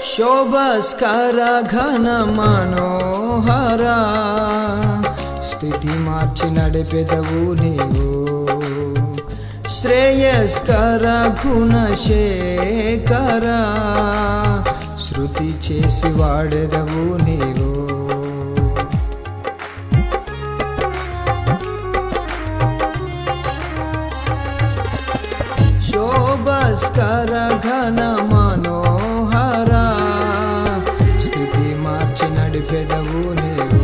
శోభస్కర ఘన మనోహర స్థితి మార్చి నడిపెదవు నీవు శ్రేయస్కర గుణశేఖర శృతి చేసి వాడెదవు నీవు శోభస్కర ఘన మనోహర స్థితి మార్చి నడిపెదవు నీవు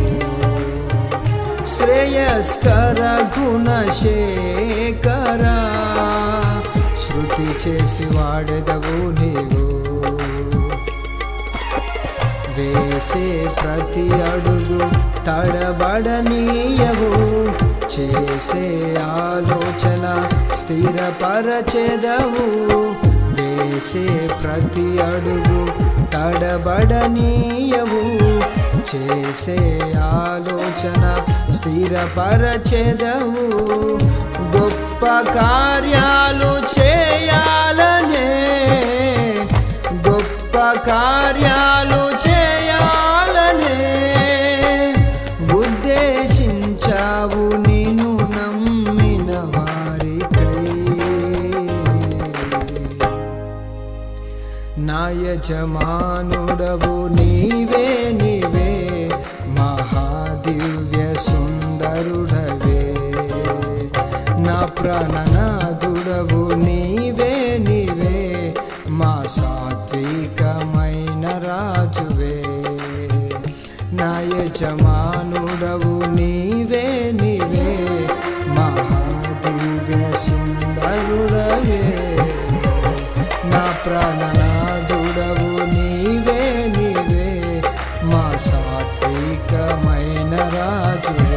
శ్రేయస్కర గుణశేఖర శృతి చేసి వాడెదవు నీవు వేసే ప్రతి అడుగు తడబడనీయవు చేసే ఆలోచన స్థిరపరచెదవు వేసే ప్రతి అడుగు తడబడనీయవు చేసే ఆలోచన స్థిరపరచెదవు గొప్ప కార్యాలు చేయాలనే గొప్ప కార్యాలు చేయాలనే ఉద్దేశించావు నిన్ను నమ్మిన వారికై నా యజమానుడవు నీవే నీవే మహాదివ్య సుందరుడవే నా ప్రాణనాథుడవు నీవే నీవే మా సాత్వికమైన రాజువే నా యజమానుడవు నీవే నీవే మహాదివ్య సుందరుడవే నా ప్రాణనాథుడవు నీవే నీవే మా సాత్వికమైన రాజువే